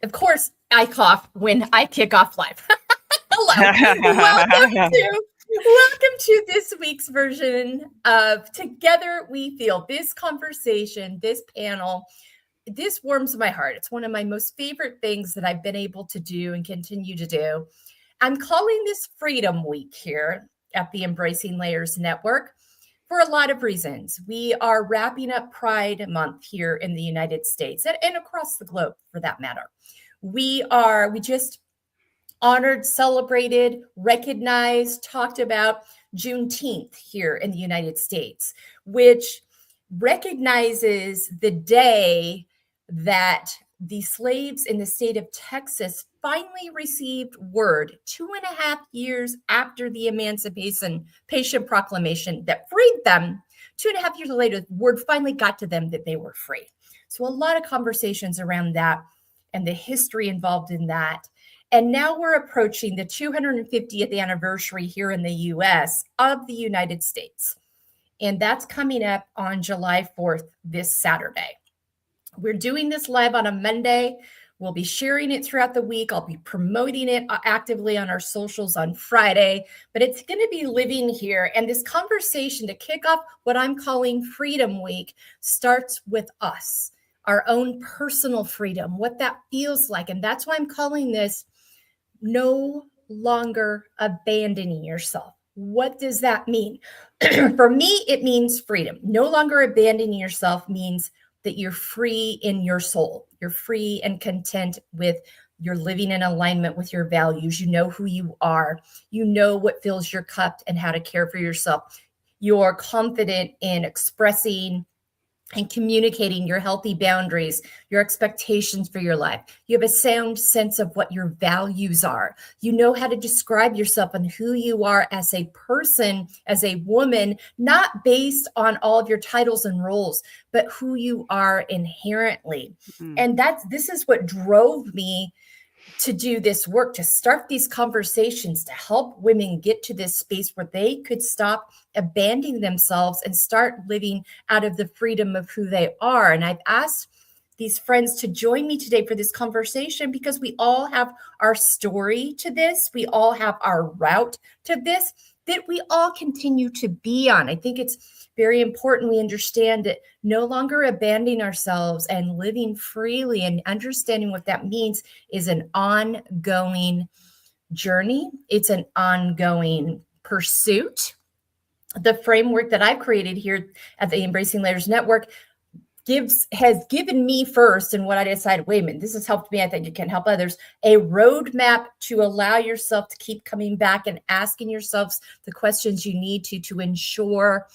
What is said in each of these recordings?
Of course, I cough when I kick off live. Hello. Welcome to this week's version of Together We Feel. This conversation, this panel, this warms my heart. It's one of my most favorite things that I've been able to do and continue to do. I'm calling this Freedom Week here at the Embracing Layers Network for a lot of reasons. We are wrapping up Pride Month here in the United States and across the globe for that matter. We just honored, celebrated, recognized, talked about Juneteenth here in the United States, which recognizes the day that the slaves in the state of Texas finally received word 2.5 years after the Emancipation Proclamation that freed them. 2.5 years later, the word finally got to them that they were free. So a lot of conversations around that and the history involved in that. And now we're approaching the 250th anniversary here in the US of the United States. And that's coming up on July 4th, this Saturday. We're doing this live on a Monday. We'll be sharing it throughout the week. I'll be promoting it actively on our socials on Friday, but it's going to be living here. And this conversation to kick off what I'm calling Freedom Week starts with us, our own personal freedom, what that feels like. And that's why I'm calling this No Longer Abandoning Yourself. What does that mean? For me, it means freedom. No longer abandoning yourself means that you're free in your soul. You're free and content with you're living in alignment with your values. You know who you are. You know what fills your cup and how to care for yourself. You're confident in expressing and communicating your healthy boundaries, your expectations for your life. You have a sound sense of what your values are. You know how to describe yourself and who you are as a person, as a woman, not based on all of your titles and roles, but who you are inherently. And this is what drove me to do this work, to start these conversations, to help women get to this space where they could stop abandoning themselves and start living out of the freedom of who they are. And I've asked these friends to join me today for this conversation because we all have our story to this. We all have our route to this that we all continue to be on. I think it's very important we understand that no longer abandoning ourselves and living freely and understanding what that means is an ongoing journey. It's an ongoing pursuit. The framework that I've created here at the Embracing Layers Network has given me first, and what I decided, wait a minute, this has helped me. I think it can help others. A roadmap to allow yourself to keep coming back and asking yourselves the questions you need to ensure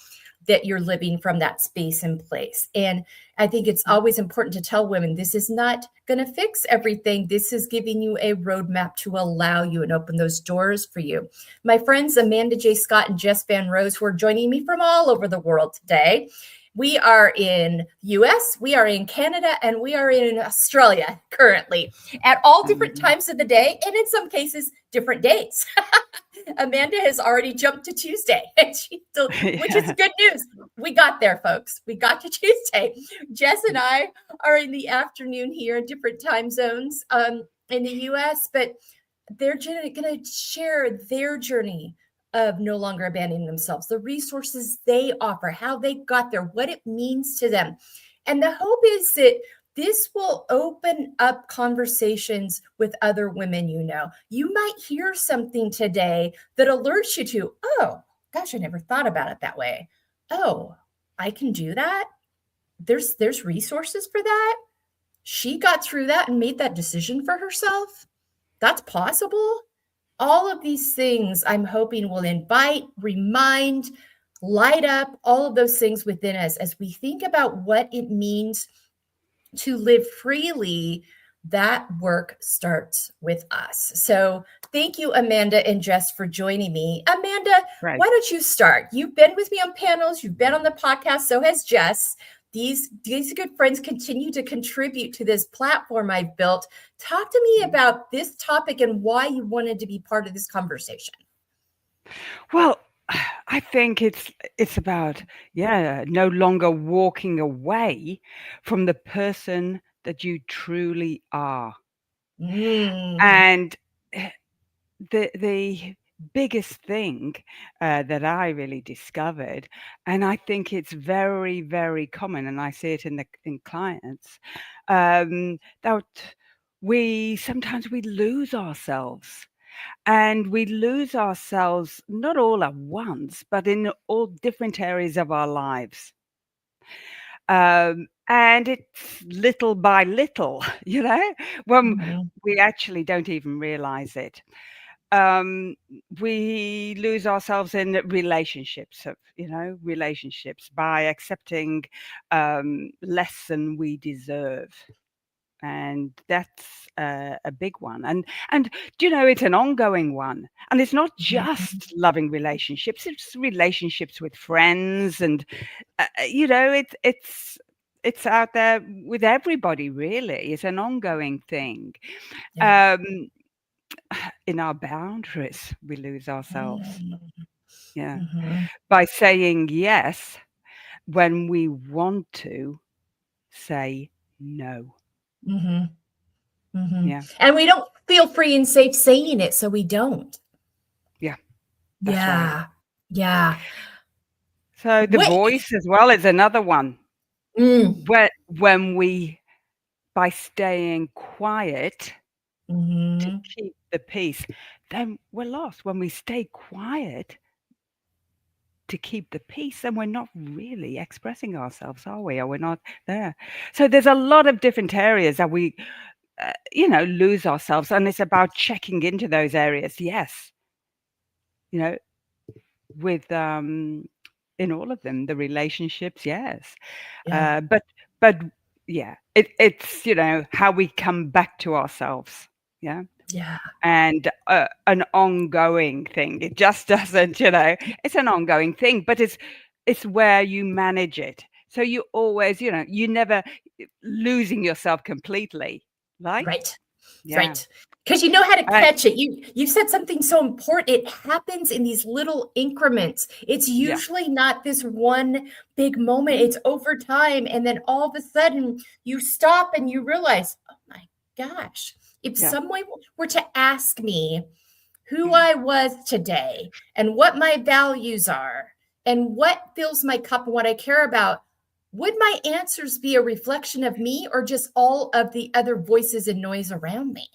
that you're living from that space and place. And I think it's always important to tell women, this is not going to fix everything. This is giving you a roadmap to allow you and open those doors for you. My friends, Amanda J. Scott and Jess Vanrose, who are joining me from all over the world today. We are in US, we are in Canada, and we are in Australia currently at all different times of the day, and in some cases, different days. Amanda has already jumped to Tuesday, which is good news. We got there, folks. We got to Tuesday. Jess and I are in the afternoon here in different time zones in the US, but they're going to share their journey of no longer abandoning themselves, the resources they offer, how they got there, what it means to them. And the hope is that this will open up conversations with other women you know. You might hear something today that alerts you to, oh, gosh, I never thought about it that way. Oh, I can do that. There's resources for that. She got through that and made that decision for herself. That's possible. All of these things I'm hoping will invite, remind, light up all of those things within us as we think about what it means to live freely. That work starts with us. So thank you, Amanda and Jess, for joining me. Amanda, Why don't you start? You've been with me on panels. You've been on the podcast. So has Jess. These good friends continue to contribute to this platform I've built. Talk to me about this topic and why you wanted to be part of this conversation. Well, I think it's about, no longer walking away from the person that you truly are. Mm. And the biggest thing that I really discovered, and I think it's very, very common, and I see it in clients, that we sometimes we lose ourselves. And we lose ourselves not all at once, but in all different areas of our lives. And it's little by little, when Mhm. we actually don't even realize it. Um, we lose ourselves in relationships by accepting less than we deserve. And that's a big one. And it's an ongoing one. And it's not Mhm. just loving relationships, it's relationships with friends. And it's out there with everybody, really. It's an ongoing thing. Yeah. Um, in our boundaries, we lose ourselves. Mm. Yeah. Mhm. By saying yes when we want to say no. Mhm. Mhm. Yeah. And we don't feel free and safe saying it, so we don't. Yeah. That's right. Yeah. Yeah. So the What voice as well is another one. mm. When we by staying quiet to Mhm. keep the peace, then we're lost. When we stay quiet to keep the peace, then we're not really expressing ourselves, are we? Or we're not there. So there's a lot of different areas that we, lose ourselves, and it's about checking into those areas. Yes, you know, with in all of them, the relationships, yes. Yeah. But but yeah, it's how we come back to ourselves. Yeah. Yeah. And an ongoing thing. It just doesn't, it's an ongoing thing, but it's where you manage it. So you always, you never losing yourself completely, right? Right. Yeah. Right. Because you know how to I, catch it. You said something so important. It happens in these little increments. It's yeah. usually not this one big moment. Mm, It's over time. And then all of a sudden you stop and you realize, oh my gosh, if yeah. someone were to ask me who Mm, I was today and what my values are and what fills my cup and what I care about, would my answers be a reflection of me or just all of the other voices and noise around me?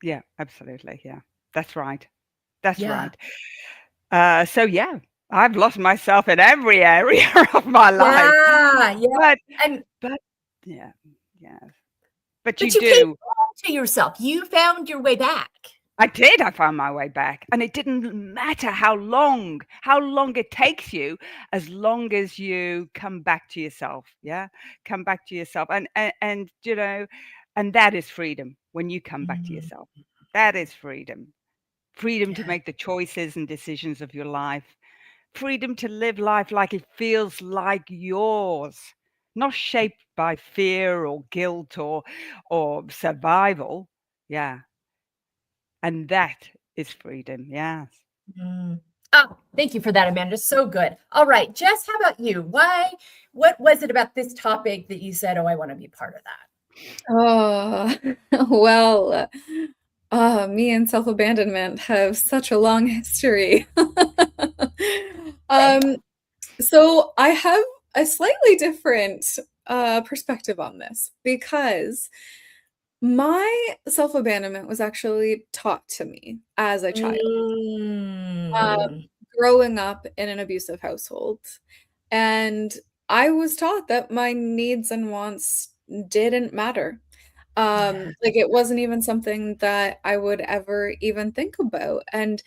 yeah, absolutely. Yeah. That's right. That's Yeah. right. So yeah, I've lost myself in every area of my life. Yeah. Yeah. But And but yeah, yeah. But you but you came do. home to yourself. You found your way back. I did. I found my way back, and it didn't matter how long it takes you, as long as you come back to yourself. Yeah, come back to yourself, and that is freedom. When you come back to Mm, yourself, that is freedom. Freedom to yeah. make the choices and decisions of your life. Freedom to live life like it feels like yours, not shaped by fear or guilt or survival. Yeah. And that is freedom, yes. Mm. Oh, thank you for that, Amanda. So good. All right, Jess, how about you? What was it about this topic that you said, oh, I want to be part of that? Oh, well, me and self-abandonment have such a long history. Okay. Um, so I have a slightly different perspective on this because my self-abandonment was actually taught to me as a child, uh, Mm. growing up in an abusive household. And I was taught that my needs and wants didn't matter. Yeah. Like it wasn't even something that I would ever even think about. And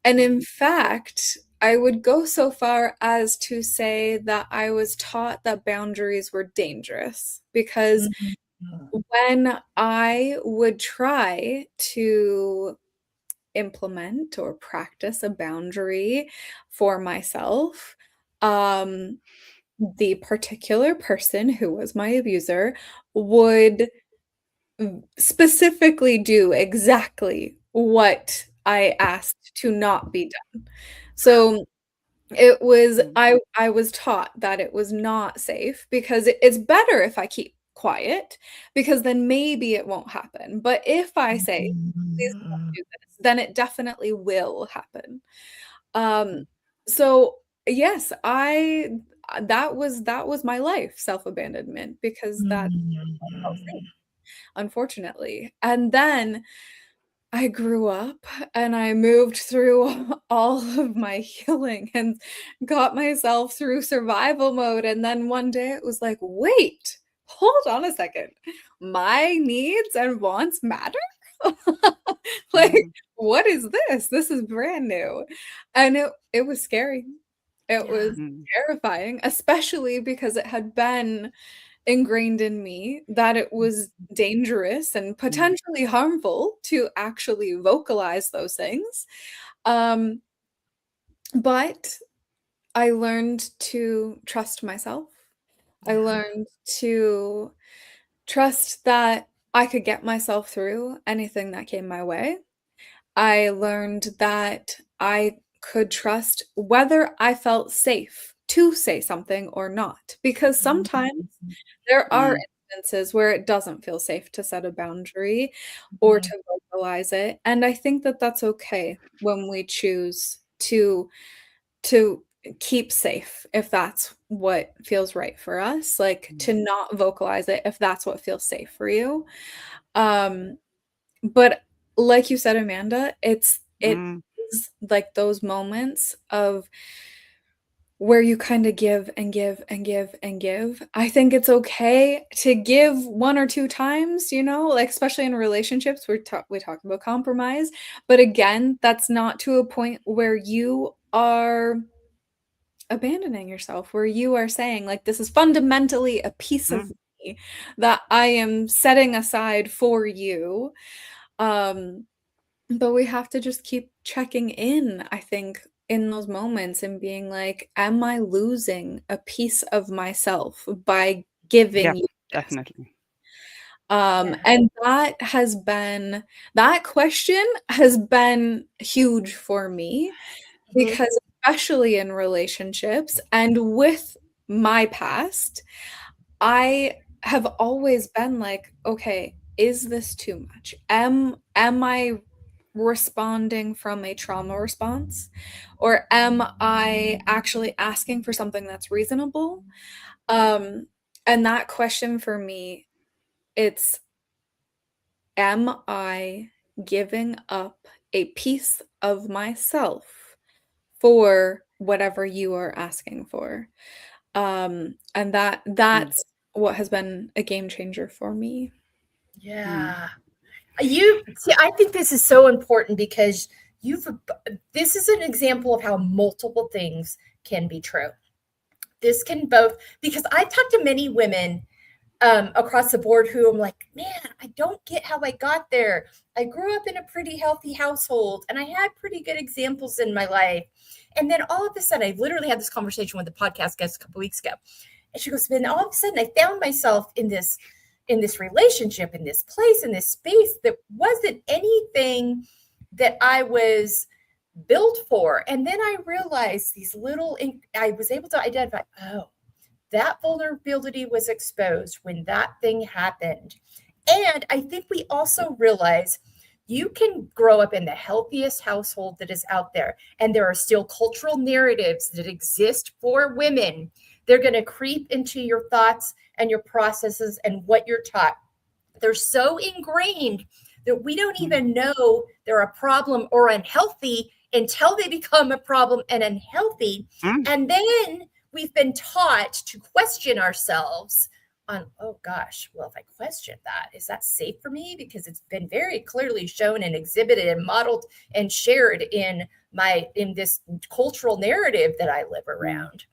in fact, I would go so far as to say that I was taught that boundaries were dangerous because Mhm. when I would try to implement or practice a boundary for myself, um, the particular person who was my abuser would specifically do exactly what I asked to not be done. So Mm, I was taught that it was not safe because it's better if I keep quiet, because then maybe it won't happen. But if I say, please don't do this, then it definitely will happen. So yes, that was my life, self-abandonment, because that felt safe, unfortunately. And then I grew up and I moved through all of my healing and got myself through survival mode. And then one day it was like, wait, hold on a second. My needs and wants matter? Like, Mm. what is this? This is brand new. And it was scary. It was Mm. terrifying, especially because it had been ingrained in me that it was dangerous and potentially harmful to actually vocalize those things. Um, but I learned to trust myself. I Yeah. learned to trust that I could get myself through anything that came my way. I learned that I could trust whether I felt safe to say something or not, because sometimes there are Mm. instances where it doesn't feel safe to set a boundary or to vocalize it, and I think that that's okay when we choose to keep safe if that's what feels right for us, like, to not vocalize it if that's what feels safe for you. Um, but like you said, Amanda, it Mm. is like those moments of where you kind of give and give and give and give. I think it's okay to give one or two times, like especially in relationships, we talk about compromise, but again, that's not to a point where you are abandoning yourself, where you are saying like this is fundamentally a piece of Mm. me that I am setting aside for you. Um but we have to just keep checking in, I think, in those moments and being like, am I losing a piece of myself by Yeah, giving you this? definitely. Yeah. And that question has been huge for me, Mhm. because especially in relationships and with my past, I have always been like, okay, is this too much? Am I responding from a trauma response, or am I actually asking for something that's reasonable? Um and that question for me, it's, am I giving up a piece of myself for whatever you are asking for? And Mm. that's what has been a game changer for me. Mm. Yeah. You see, I think this is so important because this is an example of how multiple things can be true. This can both, because I've talked to many women across the board who I'm like, man, I don't get how I got there. I grew up in a pretty healthy household and I had pretty good examples in my life. And then all of a sudden, I literally had this conversation with the podcast guest a couple weeks ago. And she goes, then all of a sudden I found myself in this relationship, in this place, in this space that wasn't anything that I was built for. And then I realized I was able to identify, oh, that vulnerability was exposed when that thing happened. And I think we also realize you can grow up in the healthiest household that is out there, and there are still cultural narratives that exist for women. They're going to creep into your thoughts and your processes and what you're taught. They're so ingrained that we don't even know they're a problem or unhealthy until they become a problem and unhealthy. Mm. And then we've been taught to question ourselves on, oh gosh, well, if I question that, is that safe for me? Because it's been very clearly shown and exhibited and modeled and shared in this cultural narrative that I live around,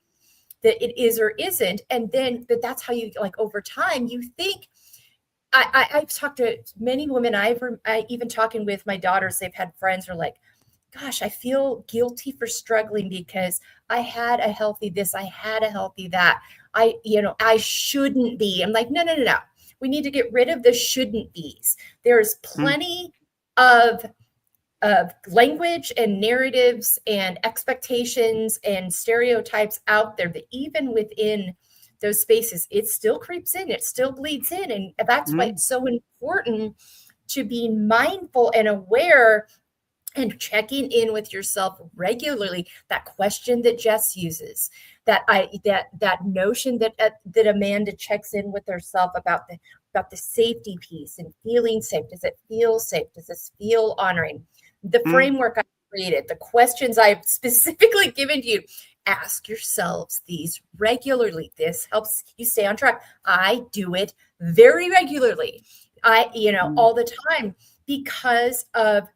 that it is or isn't. And then that's how you, like, over time, you think. I've talked to many women. I even talking with my daughters, they've had friends who are like, gosh, I feel guilty for struggling because I had a healthy this, I had a healthy that. I shouldn't be. I'm like, no. We need to get rid of the shouldn't be's. There's Mm. plenty of language and narratives and expectations and stereotypes out there that even within those spaces, it still creeps in, it still bleeds in. And that's why it's so important to be mindful and aware and checking in with yourself regularly. That question that Jess uses, that notion that Amanda checks in with herself about the safety piece and feeling safe. Does it feel safe? Does this feel honoring? The framework I created, the questions I've specifically given to you, ask yourselves these regularly. This helps you stay on track. I do it very regularly. All the time, because of,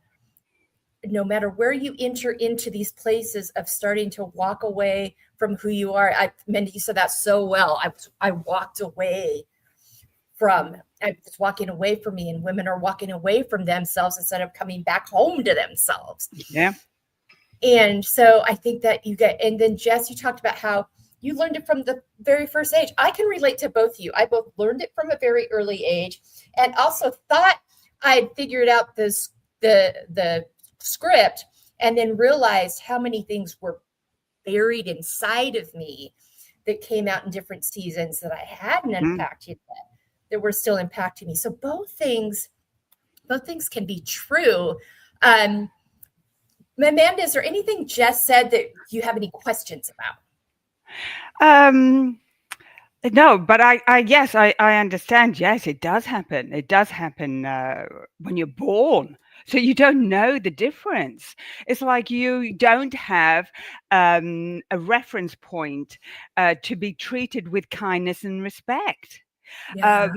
no matter where you enter into these places of starting to walk away from who you are. Mindy, you said that so well. I walked away from, I was walking away from me, and women are walking away from themselves instead of coming back home to themselves. Yeah. And so I think that and then Jess, you talked about how you learned it from the very first age. I can relate to both of you. I both learned it from a very early age and also thought I'd figured out the script, and then realized how many things were buried inside of me that came out in different seasons that I hadn't unpacked yet, that were still impacting me. So both things can be true. Amanda, is there anything Jess said that you have any questions about? No, but yes, I understand. Yes, it does happen. It does happen when you're born. So you don't know the difference. It's like you don't have a reference point to be treated with kindness and respect. Yeah.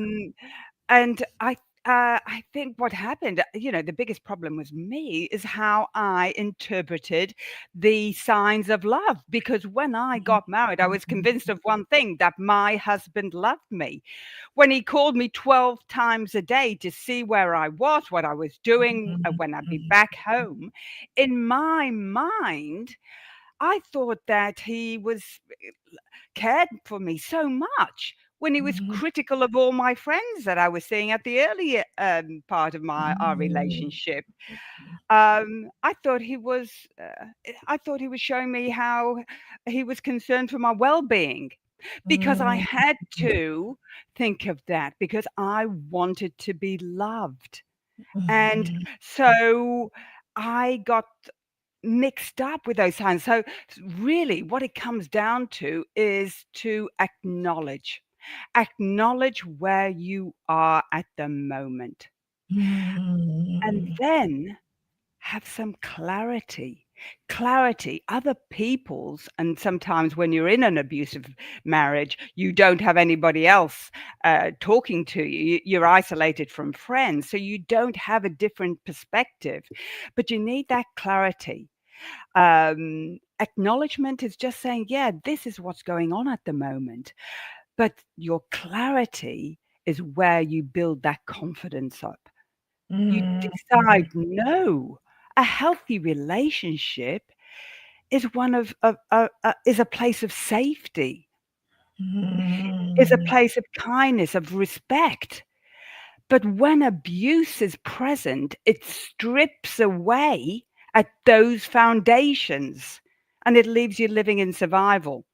And I think what happened, the biggest problem with me is how I interpreted the signs of love. Because when I got married, I was convinced of one thing, that my husband loved me. When he called me 12 times a day to see where I was, what I was doing, when I'd be back home, in my mind, I thought that he was cared for me so much. When he was critical of all my friends that I was seeing at the earlier part of our relationship, I thought he was showing me how he was concerned for my well-being, because I had to think of that, because I wanted to be loved. And so I got mixed up with those signs. So really what it comes down to is to acknowledge where you are at the moment, and then have some clarity. Other people's, and sometimes when you're in an abusive marriage, you don't have anybody else talking to you. You're isolated from friends, so you don't have a different perspective, but you need that clarity. Acknowledgement is just saying, yeah, this is what's going on at the moment. But your clarity is where you build that confidence up. You decide, no, a healthy relationship is is a place of safety, is a place of kindness, of respect. But when abuse is present, it strips away at those foundations, and it leaves you living in survival.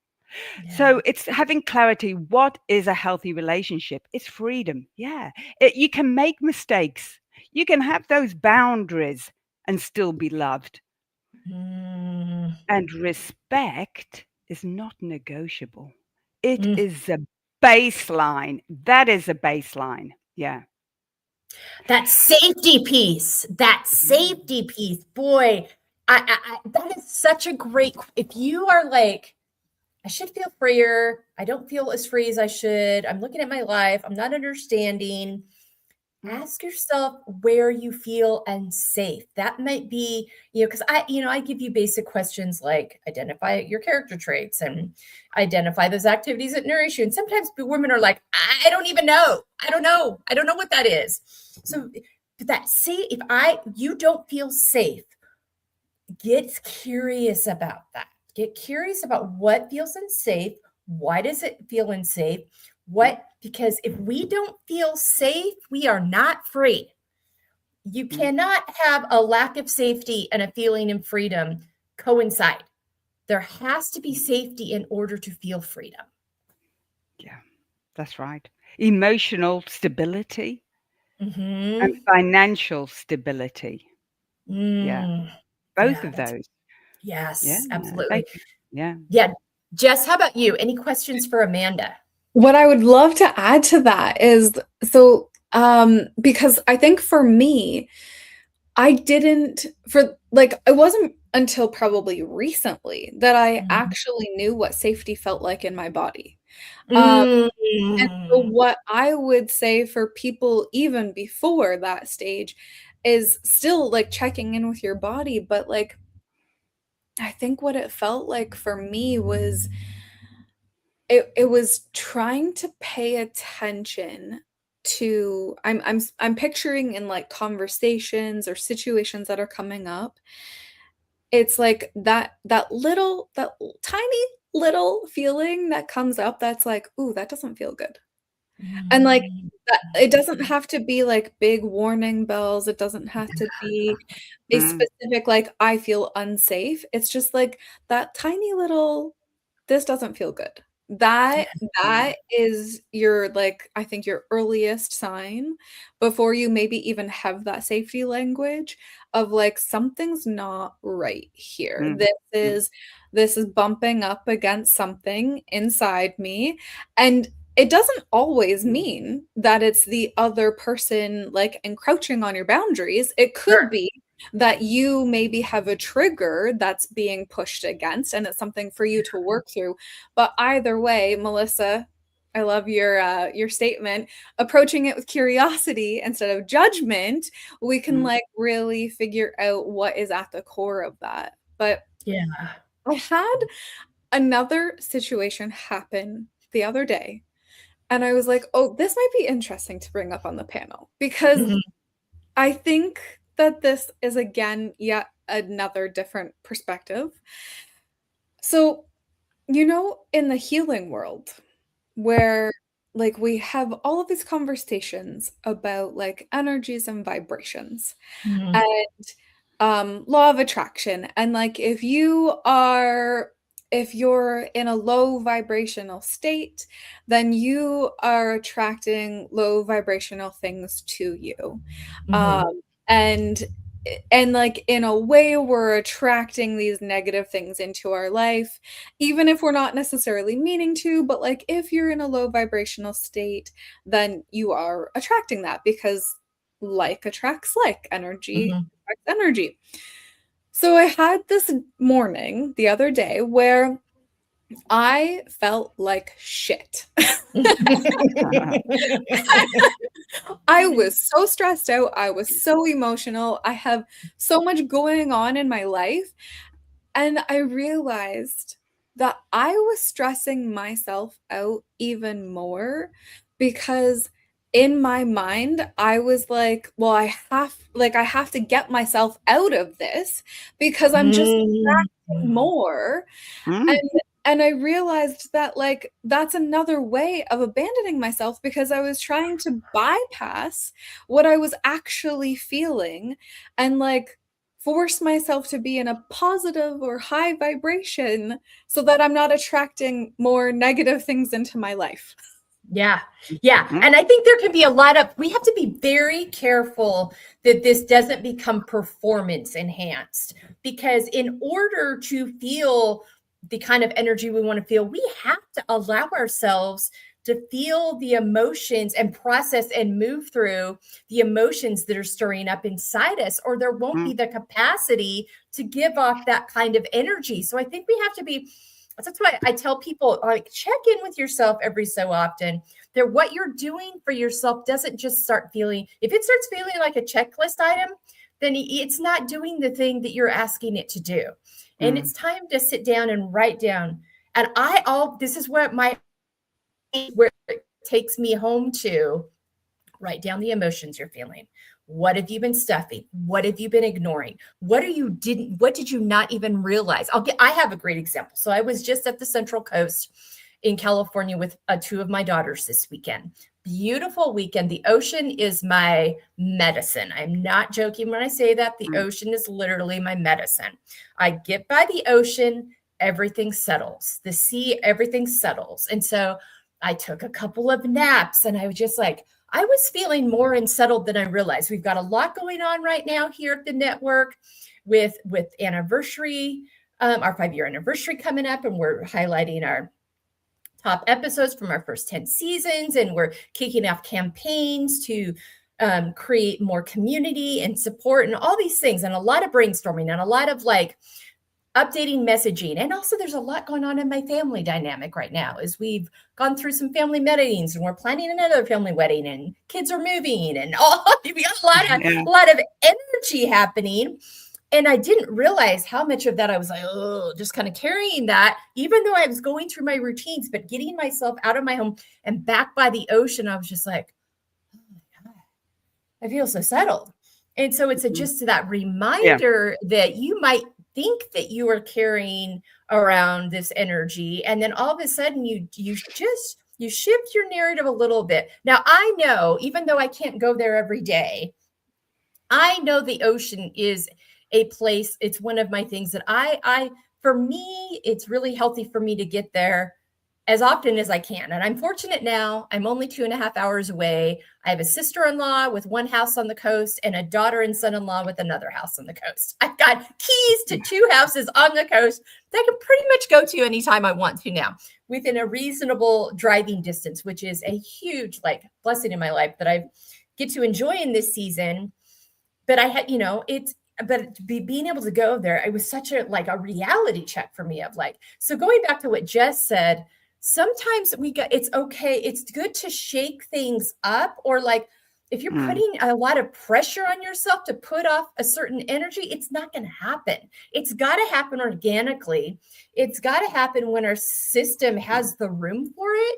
Yeah. So it's having clarity. What is a healthy relationship? It's freedom. Yeah. You can make mistakes. You can have those boundaries and still be loved. And respect is not negotiable. It is a baseline. That is a baseline. Yeah. That safety piece, boy, that is such a great, if you are like, I should feel freer, I don't feel as free as I should, I'm looking at my life, I'm not understanding, ask yourself where you feel unsafe. That might be, because I give you basic questions like identify your character traits and identify those activities that nourish you. And sometimes women are like, I don't even know. I don't know what that is. So if you don't feel safe, get curious about that. Get curious about what feels unsafe. Why does it feel unsafe? Because if we don't feel safe, we are not free. You cannot have a lack of safety and a feeling of freedom coincide. There has to be safety in order to feel freedom. That's right. Emotional stability and Mm-hmm. financial stability. Yeah, both Yeah, of that's those. Yeah, yes, thank absolutely. you. Yeah. Yeah. Jess, how about you? Any questions for Amanda? What I would love to add to that is because I think for me, I didn't for like it wasn't until probably recently that I Mhm. actually knew what safety felt like in my body. Um, and so Mm. what I would say for people even before that stage is still like checking in with your body, but like I think what it felt like for me was it was trying to pay attention to I'm picturing in like conversations or situations that are coming up. It's like tiny little feeling that comes up that's like, "Ooh, that doesn't feel good." And, like, Mm. that it doesn't have to be, like, big warning bells, it doesn't have to be a Mm, specific, like, "I feel unsafe." It's just, like, that tiny little, "This doesn't feel good." That mm, that is your, like, I think your earliest sign before you maybe even have that safety language of, like, "Something's not right here. mm, mm, This is bumping up against something inside me," and it doesn't always mean that it's the other person, like, encroaching on your boundaries. It could Sure. be that you maybe have a trigger that's being pushed against, and it's something for you to work through. But either way, Melissa, I love your statement. Approaching it with curiosity instead of judgment, we can, mm, like, really figure out what is at the core of that. But Yeah. I had another situation happen the other day, and I was like, "Oh, this might be interesting to bring up on the panel," because Mhm. I think that this is, again, yet another different perspective. So, in the healing world, where, like, we have all of these conversations about, like, energies and vibrations, Mhm. and, law of attraction, and, like, if you're in a low vibrational state, then you are attracting low vibrational things to you. Mhm. And and like in a way we're attracting these negative things into our life even if we're not necessarily meaning to, but like if you're in a low vibrational state, then you are attracting that because like attracts like, energy Mhm. attracts energy. So I had this morning the other day where I felt like shit. I was so stressed out. I was so emotional. I have so much going on in my life. And I realized that I was stressing myself out even more because in my mind, I was like, well, I have to get myself out of this because I'm just attracting Mhm. more. mm, And I realized that, like, that's another way of abandoning myself because I was trying to bypass what I was actually feeling and, like, force myself to be in a positive or high vibration so that I'm not attracting more negative things into my life. Yeah. Yeah. mm, And I think there can be we have to be very careful that this doesn't become performance enhanced because in order to feel the kind of energy we want to feel, we have to allow ourselves to feel the emotions and process and move through the emotions that are stirring up inside us, or there won't mm, be the capacity to give off that kind of energy. So I think we have to be that's why I tell people like check in with yourself every so often. That what you're doing for yourself doesn't just start feeling. If it starts feeling like a checklist item, then it's not doing the thing that you're asking it to do. And mm, it's time to sit down and write down. And this is where it takes me home to write down the emotions you're feeling. What have you been stuffing? What have you been ignoring? What did you not even realize? I have a great example. So I was just at the Central Coast in California with two of my daughters this weekend. Beautiful weekend. The ocean is my medicine. I'm not joking when I say that. The mm, ocean is literally my medicine. I get by the ocean, everything settles. The sea, everything settles. And so I took a couple of naps, and I was just like, I was feeling more unsettled than I realized. We've got a lot going on right now here at the network with anniversary, our 5-year anniversary coming up, and we're highlighting our top episodes from our first 10 seasons, and we're kicking off campaigns to create more community and support and all these things, and a lot of brainstorming and a lot of like updating messaging. And also there's a lot going on in my family dynamic right now as we've gone through some family weddings, and we're planning another family wedding, and kids are moving, and all we got a lot of energy happening. And I didn't realize how much of that I was like, oh, just kind of carrying that, even though I was going through my routines, but getting myself out of my home and back by the ocean, I was just like, oh my God, I feel so settled. And so it's just that reminder that you might think that you are carrying around this energy, and then all of a sudden you shift your narrative a little bit. Now, I know, even though I can't go there every day, I know the ocean is a place. It's one of my things that I for me, it's really healthy for me to get there as often as I can. And I'm fortunate now. I'm only 2.5 hours away. I have a sister-in-law with one house on the coast and a daughter and son-in-law with another house on the coast. I've got keys to 2 houses on the coast that I can pretty much go to anytime I want to now, within a reasonable driving distance, which is a huge like blessing in my life that I get to enjoy in this season. But I had, being able to go there, it was such a reality check for me of like, so going back to what Jess said, sometimes it's okay. It's good to shake things up, or like, if you're putting a lot of pressure on yourself to put off a certain energy, it's not going to happen. It's got to happen organically. It's got to happen when our system has the room for it.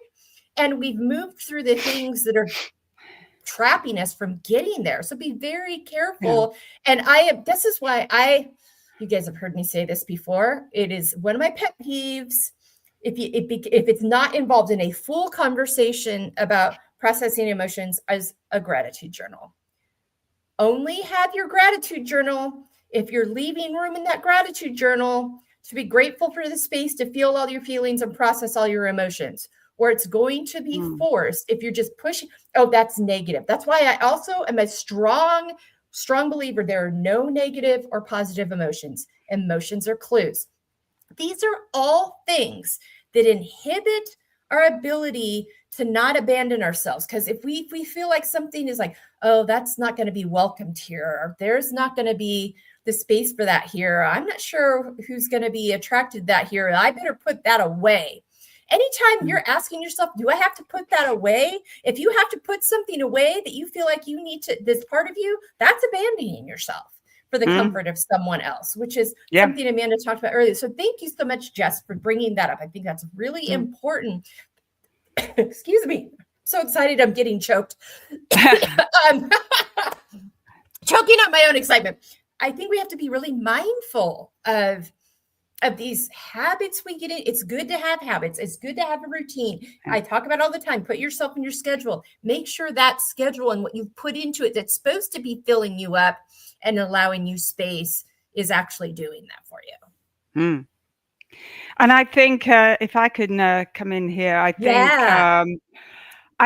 And we've moved through the things that are trapping us from getting there. So be very careful. And this is why you guys have heard me say this before. It is one of my pet peeves. If it's not involved in a full conversation about processing emotions, as a gratitude journal. Only have your gratitude journal if you're leaving room in that gratitude journal to be grateful for the space to feel all your feelings and process all your emotions. Or it's going to be forced if you're just pushing. Oh, that's negative. That's why I also am a strong believer there are no negative or positive emotions. Emotions are clues. These are all things that inhibit our ability to not abandon ourselves. Because if we feel like something is like, oh, that's not going to be welcomed here, or there's not going to be the space for that here, I'm not sure who's going to be attracted to that here, I better put that away. Anytime you're asking yourself, do I have to put that away? If you have to put something away that you feel like you need to, this part of you, that's abandoning yourself for the comfort of someone else, which is something Amanda talked about earlier. So thank you so much, Jess, for bringing that up. I think that's really important. Excuse me. So excited. I'm getting choked. Choking on my own excitement. I think we have to be really mindful of these habits we get in. It's good to have habits. It's good to have a routine. I talk about all the time. Put yourself in your schedule. Make sure that schedule and what you put into it that's supposed to be filling you up and allowing you space is actually doing that for you. And I think if I could come in here, I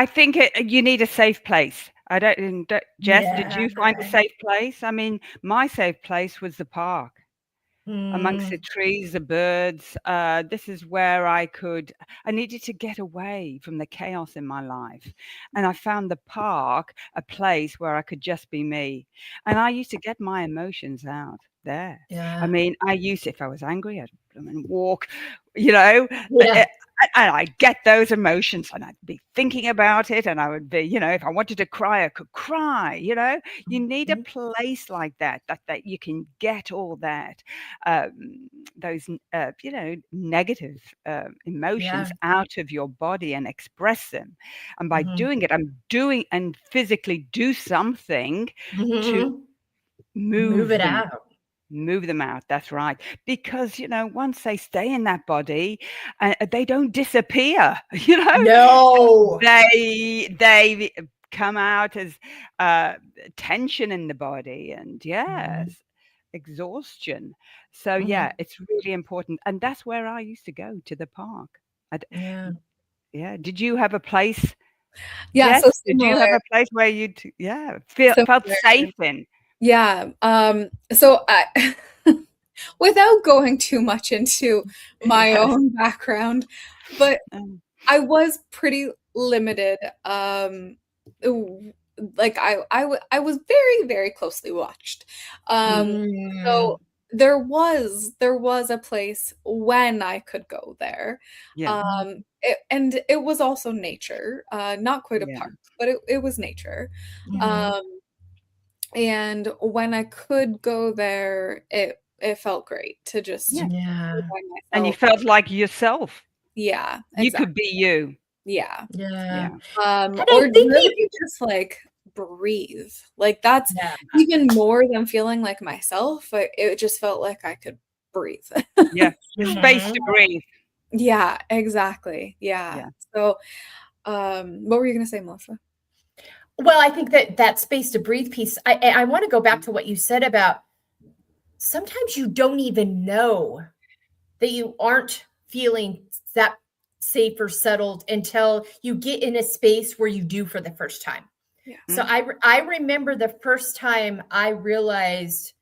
think you need a safe place. Jess, did you find a safe place? I mean, my safe place was the park. Amongst the trees, the birds. This is where I needed to get away from the chaos in my life. And I found the park a place where I could just be me. And I used to get my emotions out there. I mean, if I was angry, I'd walk, and I'd get those emotions and I'd be thinking about it, and I would be, if I wanted to cry, I could cry, you need a place like that you can get all that, those, negative emotions out of your body and express them. And by doing it, and physically do something to move it them out. Move them out. That's right. Because, once they stay in that body, they don't disappear, No. They come out as tension in the body and exhaustion. So it's really important. And that's where I used to go, to the park. Yeah. Did you have a place? Yeah, Yes. so Did you have a place where you, felt similar. safe in? Yeah. So I, without going too much into my Yes. own background, but Um, I was pretty limited. Like I was very, very closely watched. Mm. So there was a place when I could go there. yeah. And it was also nature, not quite a Yeah. park, but it was nature. Mhm. Um, and when I could go there, it felt great to just Yeah. be Yeah. by And you myself. felt like yourself. Yeah, You exactly. could be you. Yeah. Yeah. Yeah. And Or I think really just like breathe. Like that's yeah. even more than feeling like myself. It just felt like I could breathe. Yeah. The space Mhm. to breathe. Yeah, exactly. Yeah. Yeah. So, what were you gonna say, Melissa? Well, I think that space to breathe piece, I want to go back to what you said about sometimes you don't even know that you aren't feeling that safe or settled until you get in a space where you do for the first time. Yeah. So I remember the first time I realized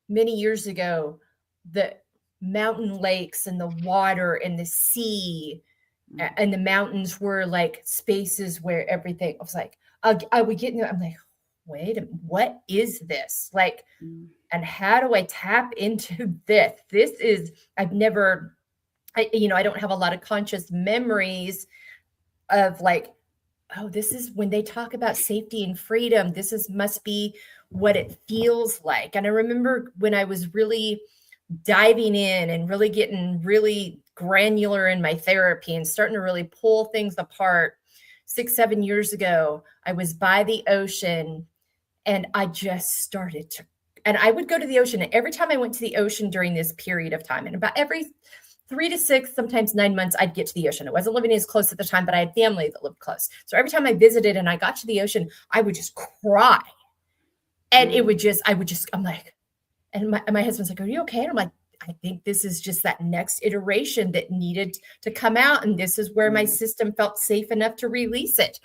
many years ago that mountain lakes and the water and the sea and the mountains were like spaces where everything I was like, I would get in there. I'm like, wait a minute, what is this? Like, Mm. and how do I tap into this? This is, I've never, I don't have a lot of conscious memories of like, oh, this is when they talk about safety and freedom. This is must be what it feels like. And I remember when I was really diving in and really getting really granular in my therapy and starting to really pull things apart 6 7 years ago. I was by the ocean and I just started to, and I would go to the ocean. And every time I went to the ocean during this period of time, and about every 3 to 6, sometimes 9 months, I'd get to the ocean. I wasn't living as close at the time, but I had family that lived close. So every time I visited and I got to the ocean, I would just cry. And it would just, I'm like, and my husband's like, are you okay? And I'm like, I think this is just that next iteration that needed to come out. And this is where my system felt safe enough to release it.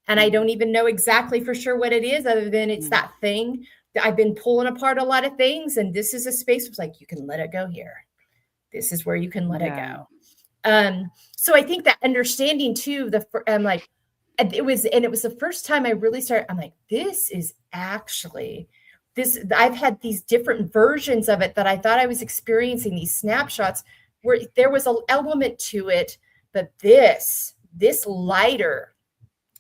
And I don't even know exactly for sure what it is, other than it's that thing that I've been pulling apart a lot of things. And this is a space where it's like, you can let it go here. This is where you can let it Yeah. go. So I think that understanding too, I'm like, it was the first time I really started, I'm like, this is actually this, I've had these different versions of it that I thought I was experiencing, these snapshots where there was an element to it, but this lighter,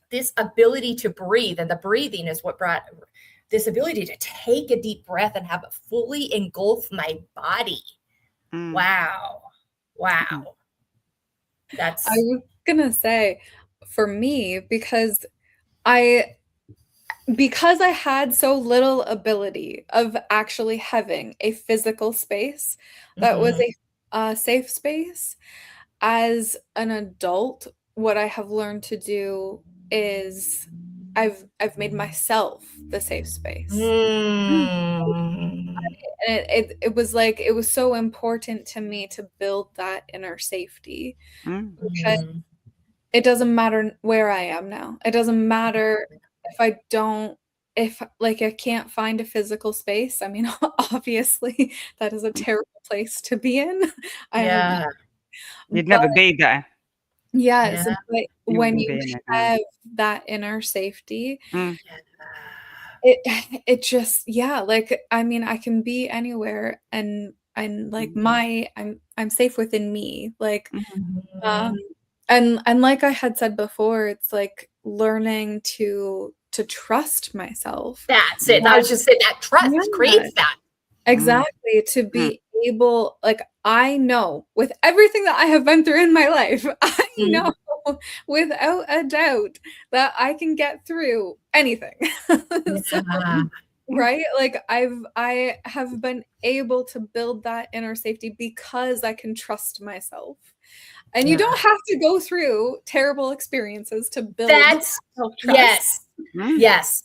this ability to breathe, and the breathing is what brought this ability to take a deep breath and have it fully engulf my body. Wow. That's I was gonna say, for me, I because I had so little ability of actually having a physical space that was mhm. a safe space, as an adult, what I have learned to do is I've made myself the safe space. Mm. And it was like it was so important to me to build that inner safety because Mhm. it doesn't matter where I am now. It doesn't matter if I don't if like I can't find a physical space. I mean, obviously that is a terrible place to be in. I have Yeah. You'd but never be there. yes, Yeah. but You when wouldn't you be in it now. have that inner safety, Mm. it it just yeah, like I mean, I can be anywhere and like I'm safe within me. Like um Mhm. and like I had said before, it's like learning to trust myself. That's it. I That was just saying that trust yeah, creates that. Mm. exactly, to Mm. be able like, I know with everything that I have been through in my life, I Mhm. know without a doubt that I can get through anything. So Yeah. right? Like I have been able to build that inner safety because I can trust myself. And you Yeah. don't have to go through terrible experiences to build That's self-trust. yes. Mm. Yes.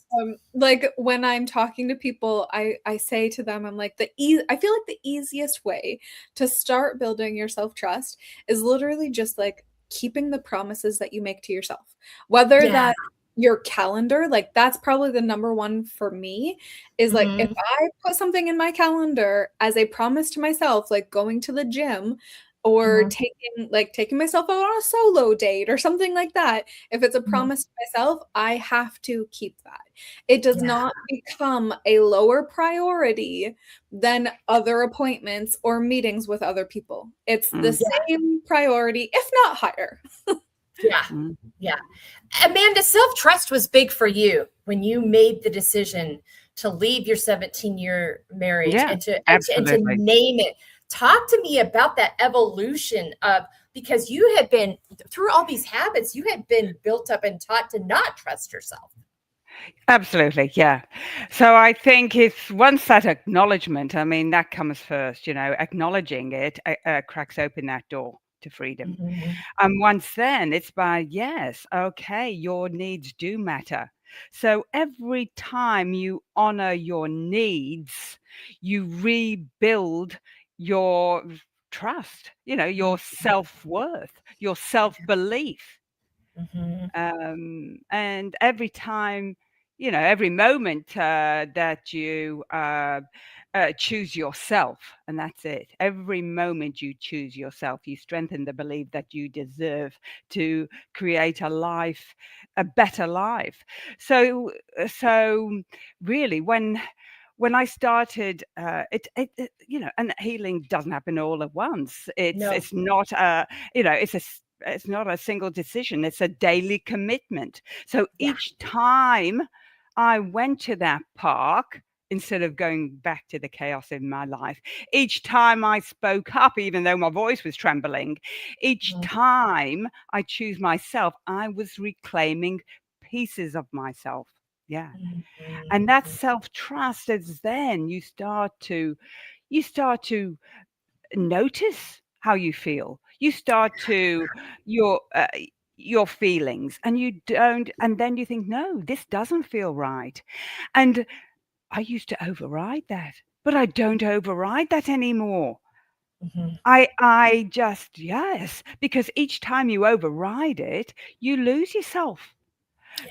Like when I'm talking to people, I say to them, I'm like I feel like the easiest way to start building your self-trust is literally just like keeping the promises that you make to yourself. Whether Yeah. that your calendar, like that's probably the number one for me, is like if I put something in my calendar as a promise to myself, like going to the gym or taking myself out on a solo date or something like that. If it's a promise to myself, I have to keep that. It does not become a lower priority than other appointments or meetings with other people. It's the same priority, if not higher. Yeah. Yeah. Amanda, self-trust was big for you when you made the decision to leave your 17-year marriage and to name it. Talk to me about that evolution of, because you had been through all these habits, you had been built up and taught to not trust yourself. Absolutely, yeah. So I think it's once that acknowledgement, I mean, that comes first, acknowledging it cracks open that door to freedom. And once then, it's by, yes, okay, your needs do matter. So every time you honor your needs, you rebuild your trust, your self-worth, your self-belief. And every time, every moment that you choose yourself, and that's it. Every moment you choose yourself, you strengthen the belief that you deserve to create a better life. So really, when I started, and healing doesn't happen all at once. It's not it's not a single decision. It's a daily commitment. So each time I went to that park, instead of going back to the chaos in my life, each time I spoke up, even though my voice was trembling, each time I choose myself, I was reclaiming pieces of myself. Yeah. And that self-trust is then you start to notice how you feel. You start to your feelings, and then you think, no, this doesn't feel right. And I used to override that, but I don't override that anymore. I just, yes, because each time you override it, you lose yourself.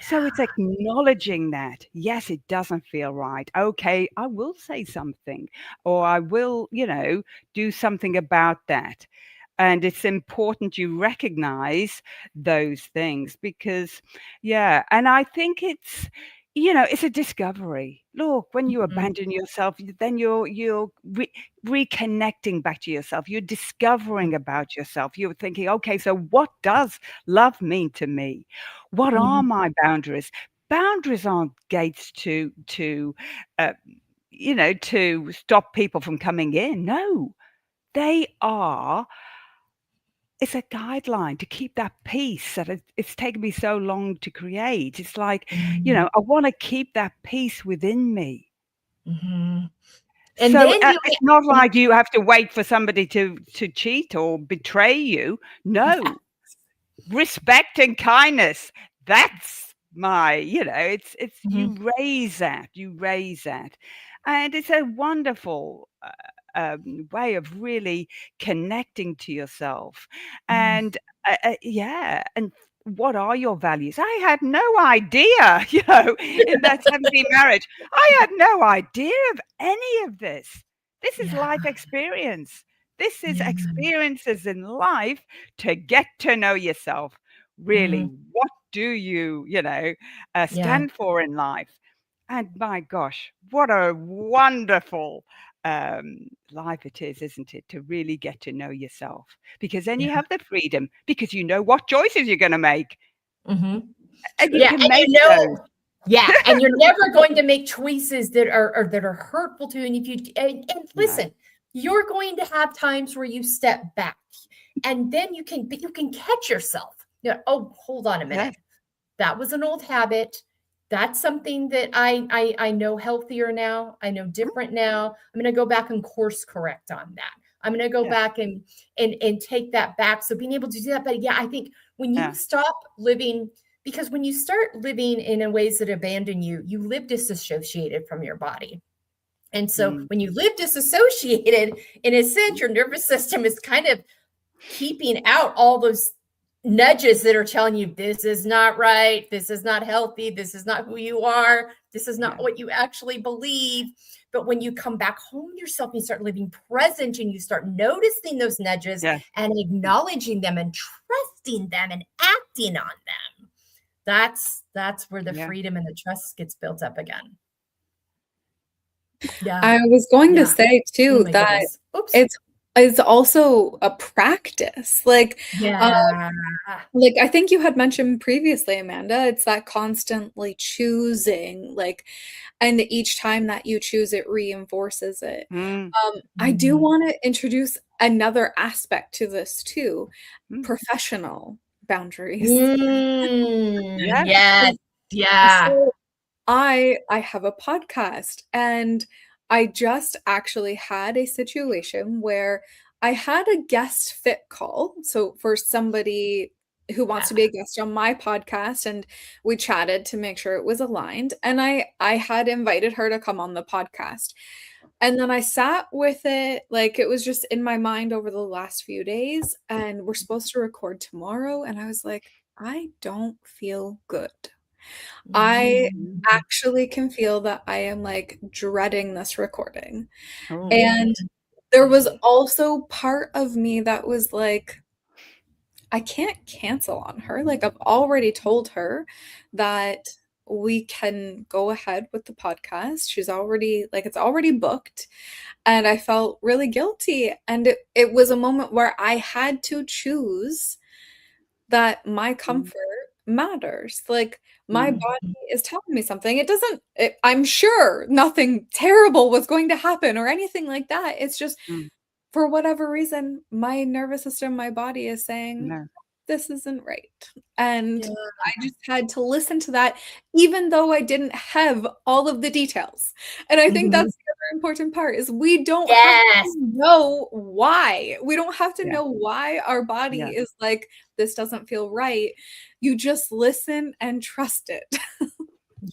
So it's acknowledging that, yes, it doesn't feel right. Okay, I will say something, or I will, do something about that. And it's important you recognize those things because, and I think it's a discovery. Look, when you abandon yourself, then you're reconnecting back to yourself. You're discovering about yourself. You're thinking, okay, so what does love mean to me? What are my boundaries? Boundaries aren't gates to stop people from coming in. No, they are. It's a guideline to keep that peace that it's taken me so long to create. It's like, I want to keep that peace within me. And So then it's not like you have to wait for somebody to cheat or betray you. No, respect and kindness. That's my, it's you raise that, and it's a wonderful way of really connecting to yourself. And and what are your values? I had no idea, in that 17 marriage, I had no idea of any of this. This is life experience. This is experiences in life to get to know yourself. Really, what do you, stand for in life? And my gosh, what a wonderful life it is, isn't it? To really get to know yourself, because then you have the freedom, because you know what choices you're going to make. And you can make those. Yeah, and you're never going to make choices that are hurtful to you. And if you and listen, you're going to have times where you step back, and then you can catch yourself. Oh, hold on a minute. That was an old habit. That's something that I know healthier now. I know different now. I'm going to go back and course correct on that. I'm going to go back and take that back. So being able to do that, but I think when you stop living. Because when you start living in ways that abandon you, you live disassociated from your body. And so when you live disassociated, in a sense, your nervous system is kind of keeping out all those nudges that are telling you this is not right, this is not healthy, this is not who you are, this is not what you actually believe. But when you come back home to yourself, you start living present and you start noticing those nudges and acknowledging them and trusting them and acting on them. That's where the freedom and the trust gets built up again. Yeah. I was going to say too that it's also a practice. Like, I think you had mentioned previously, Amanda, it's that constantly choosing, like, and each time that you choose, it reinforces it. I do want to introduce another aspect to this too, professional boundaries. So I have a podcast, and I just actually had a situation where I had a guest fit call. So for somebody who wants to be a guest on my podcast, and we chatted to make sure it was aligned. And I had invited her to come on the podcast. And then I sat with it, like it was just in my mind over the last few days, and we're supposed to record tomorrow. And I was like, I don't feel good. I actually can feel that I am like dreading this recording. And there was also part of me that was like, I can't cancel on her. Like, I've already told her that we can go ahead with the podcast. She's already, like, it's already booked. And I felt really guilty. And it was a moment where I had to choose that my comfort matters. Like, my body is telling me something. It doesn't, I'm sure nothing terrible was going to happen or anything like that. It's just, for whatever reason, my nervous system, my body is saying, this isn't right. And I just had to listen to that, even though I didn't have all of the details. And I think that's the other important part, is we don't have to know why. We don't have to know why our body is like, this doesn't feel right. You just listen and trust it.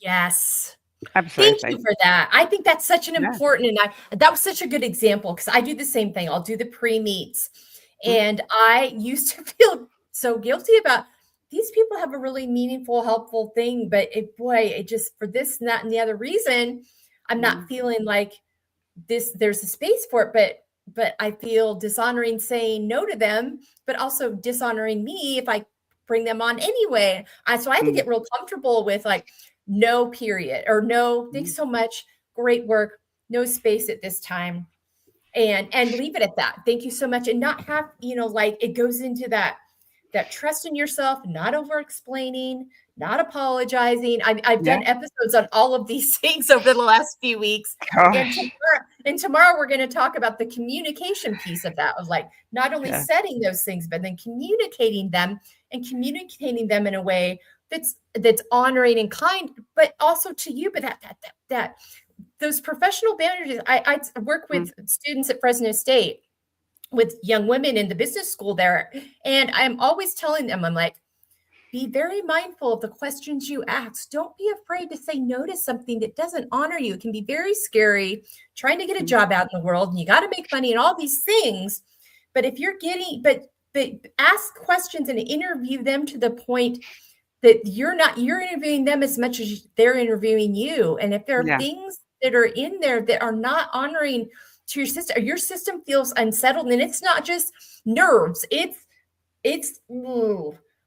Yes. Absolutely. Thank you for that. I think that's such an important, and that was such a good example, because I do the same thing. I'll do the pre-meets, and I used to feel so guilty about, these people have a really meaningful, helpful thing, but it just, for this, and that, and the other reason, I'm not feeling like this, there's a space for it, but I feel dishonoring saying no to them, but also dishonoring me if I bring them on anyway. So I had to get real comfortable with, like, no, period, or no, thanks so much, great work, no space at this time, and leave it at that. Thank you so much. And not have, like, it goes into that trust in yourself, not over explaining, not apologizing. I've done episodes on all of these things over the last few weeks. And tomorrow we're going to talk about the communication piece of that, of, like, not only setting those things, but then communicating them, and communicating them in a way that's honoring and kind, but also to you. But that those professional boundaries. I work with students at Fresno State, with young women in the business school there, and I'm always telling them, I'm like, be very mindful of the questions you ask. Don't be afraid to say no to something that doesn't honor you. It can be very scary trying to get a job out in the world, and you got to make money and all these things. But if you're but ask questions and interview them to the point that you're interviewing them as much as they're interviewing you. And if there are things that are in there that are not honoring to your system, or your system feels unsettled, and it's not just nerves, it's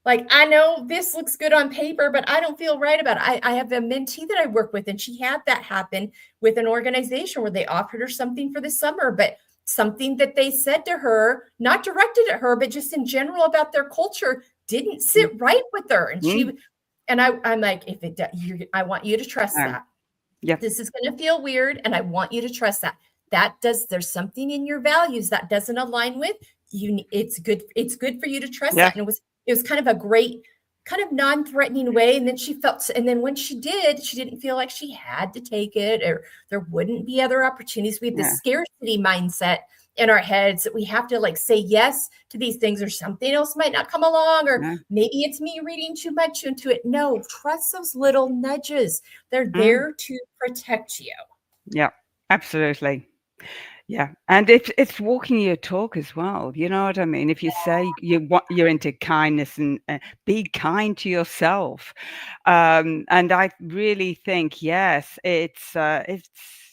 like, I know this looks good on paper, but I don't feel right about it. I have a mentee that I work with, and she had that happen with an organization where they offered her something for the summer, but something that they said to her, not directed at her, but just in general about their culture, didn't sit right with her. And I'm like, if it does, I want you to trust that. This is going to feel weird, and I want you to trust that. There's something in your values that doesn't align with you. It's good for you to trust that. And it was kind of a great, kind of non-threatening way. And then when she did, she didn't feel like she had to take it, or there wouldn't be other opportunities. We have this scarcity mindset in our heads that we have to, like, say yes to these things, or something else might not come along, or maybe it's me reading too much into it. No, trust those little nudges. They're there to protect you. Yeah, absolutely. Yeah, and it's walking your talk as well. You know what I mean? If you say you're into kindness and be kind to yourself, and I really think yes, it's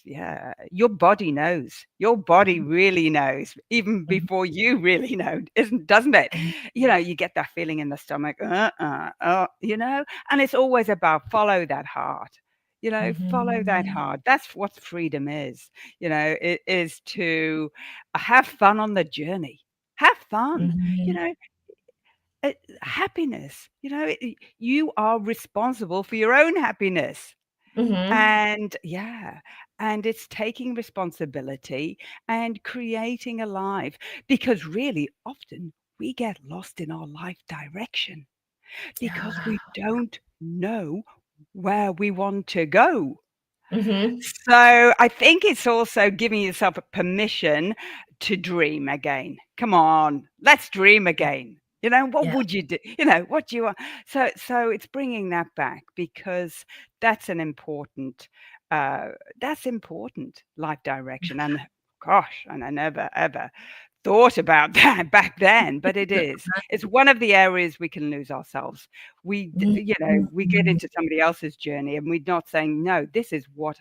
yeah, your body knows. Your body really knows, even Mhm, before you really know, doesn't it? mhm, You know, you get that feeling in the stomach, you know, and it's always about follow that heart. You know, follow that mhm, heart. That's what freedom is. You know, it is to have fun on the journey. Have fun, you mhm, know, happiness, you know, you are responsible for your own happiness. mhm. And yeah, and it's taking responsibility and creating a life because really often we get lost in our life direction because Yeah. we don't know where we want to go. Mhm. So I think it's also giving yourself a permission to dream again. Come on, let's dream again. You know, what Yeah. would you do? You know, what do you want? So it's bringing that back because that's an important, uh, that's important life direction. And gosh, and I never ever thought about that back then, but it is. It's one of the areas we can lose ourselves. You know, we get Mhm. into somebody else's journey and we're not saying, no, this is what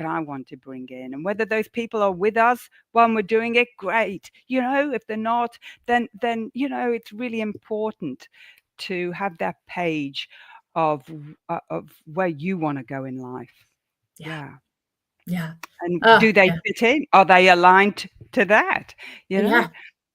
I want to bring in. And whether those people are with us when we're doing it, great. You know, if they're not, then you know, it's really important to have that page of where you want to go in life. Yeah. Yeah. Yeah. And Oh, do they yeah. fit in? Are they aligned to that? You know? Yeah.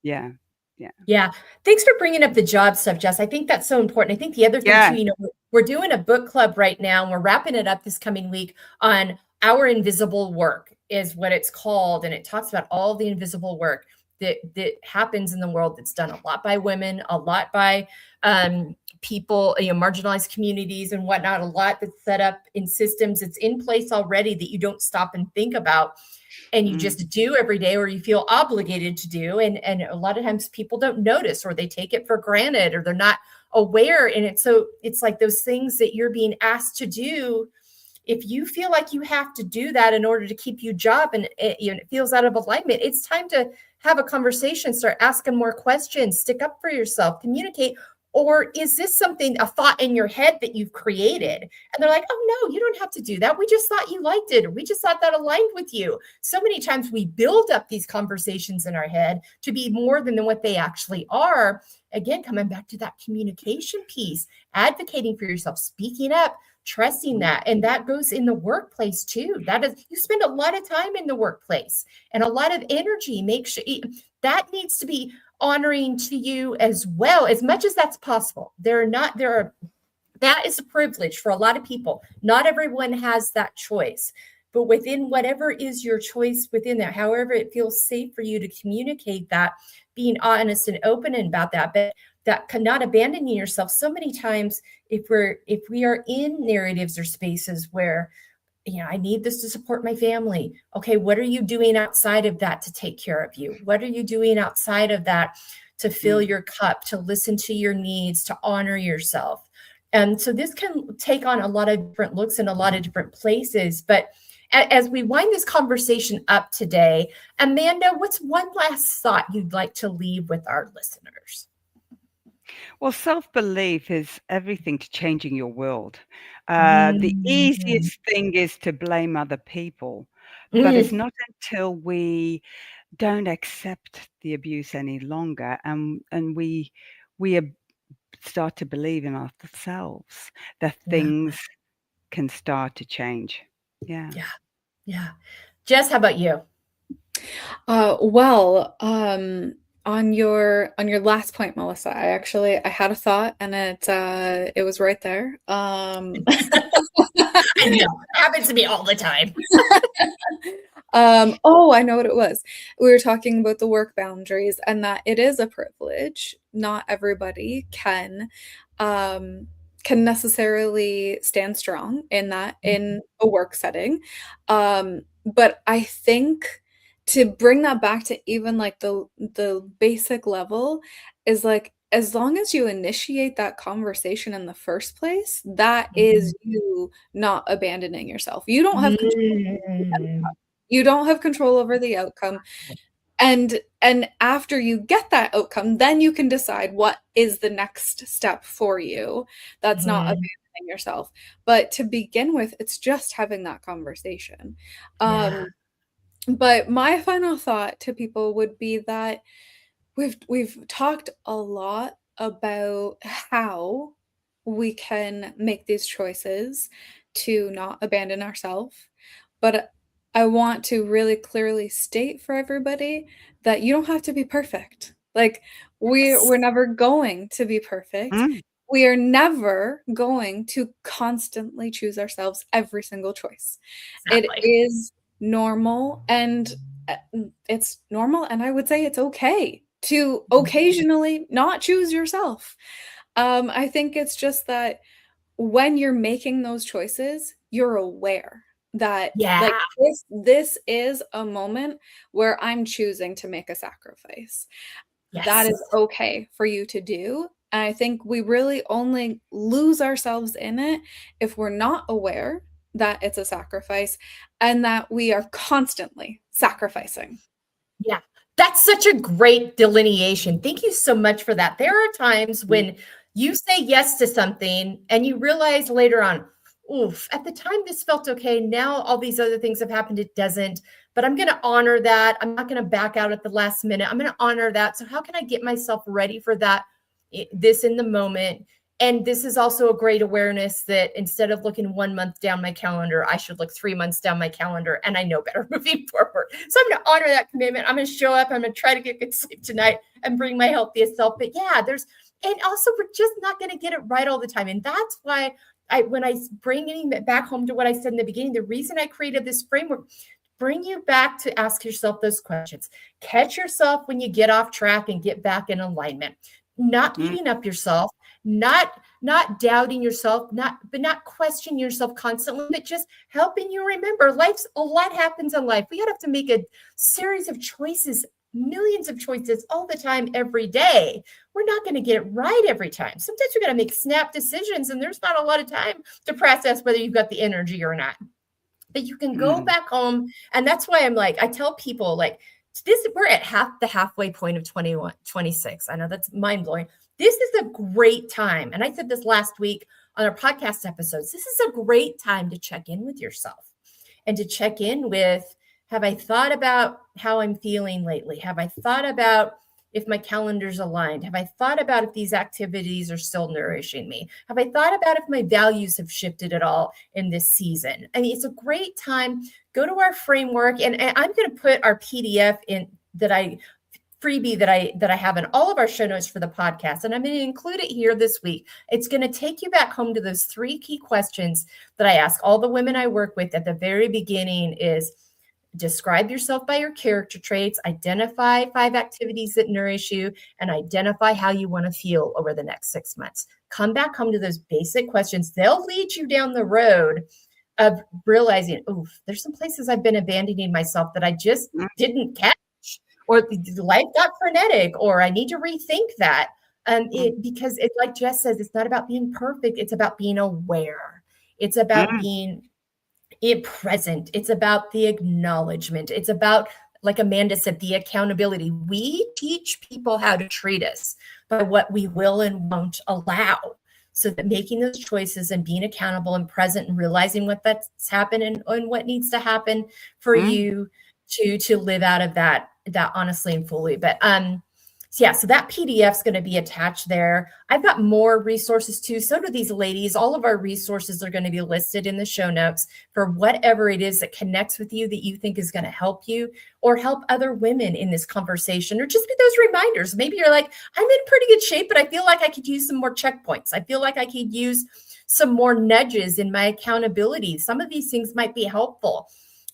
Yeah. Yeah. Yeah. Thanks for bringing up the job stuff, Jess. I think that's so important. I think the other thing too, Yeah. we're doing a book club right now, and we're wrapping it up this coming week on Our Invisible Work is what it's called. And it talks about all the invisible work that happens in the world that's done a lot by women, a lot by people, marginalized communities and whatnot, a lot that's set up in systems. It's in place already that you don't stop and think about and you Mm. just do every day or you feel obligated to do, and a lot of times people don't notice or they take it for granted or they're not aware, and it's like those things that you're being asked to do. If you feel like you have to do that in order to keep your job and it feels out of alignment, it's time to have a conversation, start asking more questions, stick up for yourself, communicate. Or is this something, a thought in your head that you've created? And they're like, oh, no, you don't have to do that. We just thought you liked it. Or we just thought that aligned with you. So many times we build up these conversations in our head to be more than what they actually are. Again, coming back to that communication piece, advocating for yourself, speaking up, trusting that. And that goes in the workplace too. That is, you spend a lot of time in the workplace and a lot of energy. Make sure that needs to be honoring to you as well, as much as that's possible. That is a privilege for a lot of people. Not everyone has that choice, but within whatever is your choice within that, however it feels safe for you to communicate that, being honest and open about that, but that not abandoning yourself. So many times, if we are in narratives or spaces where I need this to support my family. Okay, what are you doing outside of that to take care of you? What are you doing outside of that to fill Mm. your cup, to listen to your needs, to honor yourself? And so this can take on a lot of different looks in a lot of different places. But as we wind this conversation up today, Amanda, what's one last thought you'd like to leave with our listeners? Well, self-belief is everything to changing your world. The Mm, easiest thing is to blame other people, but it's mm, not until we don't accept the abuse any longer and we start to believe in ourselves that yeah, things can start to change. Yeah. yeah, yeah. Jess, how about you? Well, on your last point, Melissa, I had a thought and it was right there. I know. It happens to me all the time. Oh, I know what it was. We were talking about the work boundaries and that it is a privilege. Not everybody um, can necessarily stand strong in that in a work setting. But I think to bring that back to even like the basic level is like as long as you initiate that conversation in the first place, that Mhm. is you not abandoning yourself. You don't have control. Mm. You don't have control over the outcome. And after you get that outcome, then you can decide what is the next step for you. That's not Mhm. abandoning yourself. But to begin with, it's just having that conversation. Yeah. But my final thought to people would be that we've talked a lot about how we can make these choices to not abandon ourselves, but I want to really clearly state for everybody that you don't have to be perfect. Like we're Yes. never going to be perfect. Mm, We are never going to constantly choose ourselves every single choice. It Exactly. is normal, and it's normal, and I would say it's okay to occasionally not choose yourself. I think it's just that when you're making those choices, you're aware that Yeah. like this is a moment where I'm choosing to make a sacrifice. That Yes. is okay for you to do. And I think we really only lose ourselves in it if we're not aware that it's a sacrifice and that we are constantly sacrificing. Yeah. That's such a great delineation. Thank you so much for that. There are times mm, when you say yes to something and you realize later on, oof, at the time this felt okay. Now all these other things have happened. It doesn't. But I'm going to honor that. I'm not going to back out at the last minute. I'm going to honor that. So, how can I get myself ready for that? This in the moment. And this is also a great awareness that instead of looking 1 month down my calendar, I should look 3 months down my calendar, and I know better moving forward. So I'm going to honor that commitment. I'm going to show up. I'm going to try to get good sleep tonight and bring my healthiest self. But yeah, and also we're just not going to get it right all the time. And that's why when I bring it back home to what I said in the beginning, the reason I created this framework, bring you back to ask yourself those questions. Catch yourself when you get off track and get back in alignment. Not mm, beating up yourself, not doubting yourself, not questioning yourself constantly, but just helping you remember a lot happens in life. We have to make a series of choices, millions of choices all the time, every day. We're not going to get it right every time. Sometimes we're going to make snap decisions, and there's not a lot of time to process whether you've got the energy or not. But you can go mm, back home, and that's why I tell people we're at the halfway point of 21, 26. I know that's mind blowing. This is a great time. And I said this last week on our podcast episodes. This is a great time to check in with yourself and to check in with, have I thought about how I'm feeling lately? Have I thought about if my calendar's aligned? Have I thought about if these activities are still nourishing me? Have I thought about if my values have shifted at all in this season? I mean, it's a great time. Go to our framework, and I'm going to put our PDF in freebie that I have in all of our show notes for the podcast, and I'm going to include it here this week. It's going to take you back home to those 3 key questions that I ask all the women I work with at the very beginning is, describe yourself by your character traits, identify 5 activities that nourish you, and identify how you want to feel over the next 6 months. Come back home to those basic questions. They'll lead you down the road of realizing, oh, there's some places I've been abandoning myself that I just mm, didn't catch, or life got frenetic, or I need to rethink that. mm, Because it's like Jess says, it's not about being perfect. It's about being aware. It's about mm, being present. It's about the acknowledgement. It's about, like Amanda said, the accountability. We teach people how to treat us by what we will and won't allow. So that making those choices and being accountable and present and realizing what that's happened and what needs to happen for mm. you to live out of that honestly and fully. But so that PDF is going to be attached there. I've got more resources too. So do these ladies. All of our resources are going to be listed in the show notes for whatever it is that connects with you that you think is going to help you or help other women in this conversation, or just be those reminders. Maybe you're like, I'm in pretty good shape, but I feel like I could use some more checkpoints. I feel like I could use some more nudges in my accountability. Some of these things might be helpful.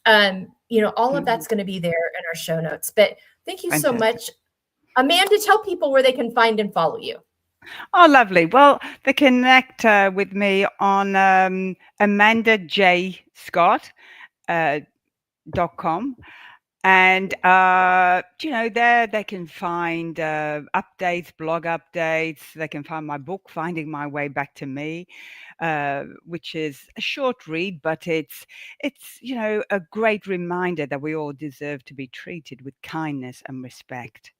All of that's going to be there in our show notes. But thank you so Fantastic. much. Amanda, tell people where they can find and follow you. Oh, lovely. Well, they connect with me on AmandaJScott.com. And, there they can find updates, blog updates. They can find my book, Finding My Way Back to Me, which is a short read, but it's a great reminder that we all deserve to be treated with kindness and respect.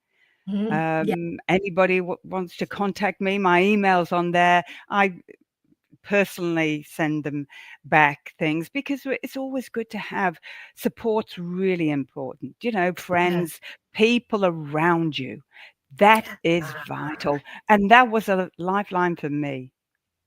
Yeah. Anybody wants to contact me, my email's on there. I personally send them back things because it's always good to have support's really important. Friends, people around you. That is vital. And that was a lifeline for me.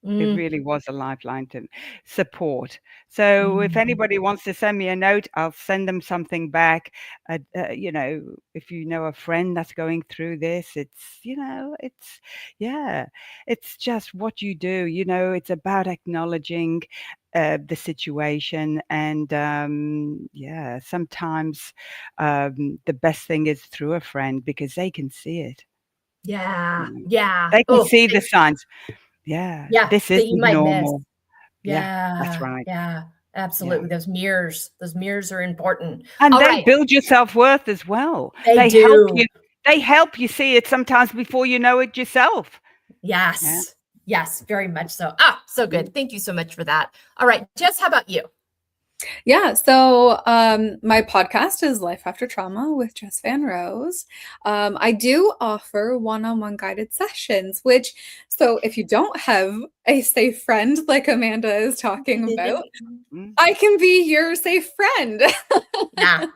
It really was a lifeline to support. So if anybody wants to send me a note, I'll send them something back. If you know a friend that's going through this, it's just what you do. It's about acknowledging the situation. And sometimes the best thing is through a friend because they can see it. Yeah. Yeah. They can see the signs. Yeah. This That isn't you might miss. normal. That's right. Yeah. Absolutely. Those mirrors are important. And All they right. build your self-worth as well. They help you see it sometimes before you know it yourself. Yes. Yes, very much so. So good. Thank you so much for that. All right, Jess, how about you? Yeah, so my podcast is Life After Trauma with Jess Vanrose. I do offer one-on-one guided sessions, so if you don't have a safe friend like Amanda is talking about, I can be your safe friend. Yeah.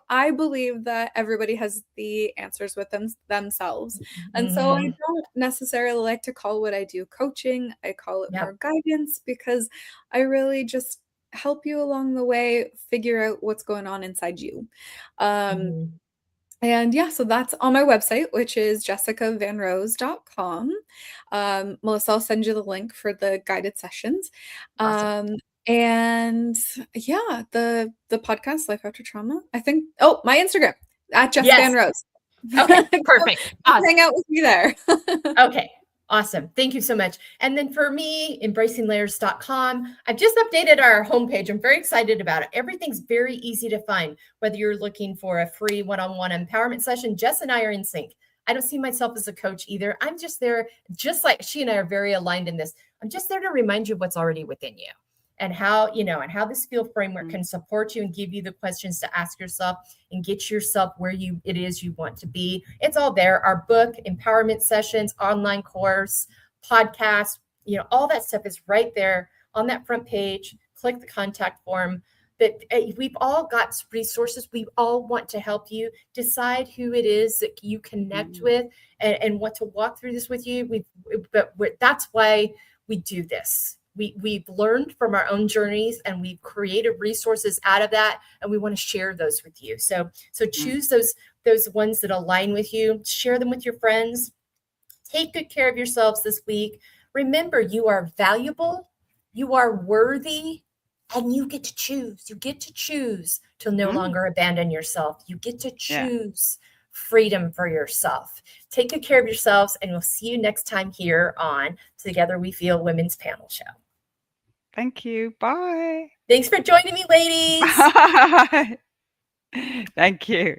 I believe that everybody has the answers with themselves. And so I don't necessarily like to call what I do coaching. I call it more guidance because I really just help you along the way, figure out what's going on inside you. And so that's on my website, which is jessicavanrose.com. Melissa, I'll send you the link for the guided sessions. Awesome. And the podcast, Life After Trauma. I think, my Instagram, at Jess Vanrose. Okay, perfect. Awesome. Hang out with me there. Okay, awesome. Thank you so much. And then for me, embracinglayers.com. I've just updated our homepage. I'm very excited about it. Everything's very easy to find, whether you're looking for a free one-on-one empowerment session. Jess and I are in sync. I don't see myself as a coach either. I'm just there, just like she and I are very aligned in this. I'm just there to remind you of what's already within you and how, and how this field framework can support you and give you the questions to ask yourself and get yourself where it is you want to be. It's all there. Our book, empowerment sessions, online course, podcast, all that stuff is right there on that front page. Click the contact form. But we've all got resources. We all want to help you decide who it is that you connect with and want to walk through this with you. That's why we do this. We've learned from our own journeys and we've created resources out of that. And we want to share those with you. So choose those ones that align with you. Share them with your friends. Take good care of yourselves this week. Remember, you are valuable. You are worthy. And you get to choose. You get to choose to no longer abandon yourself. You get to choose freedom for yourself. Take good care of yourselves, and we'll see you next time here on Together We Feel Women's Panel Show. Thank you. Bye. Thanks for joining me, ladies. Thank you.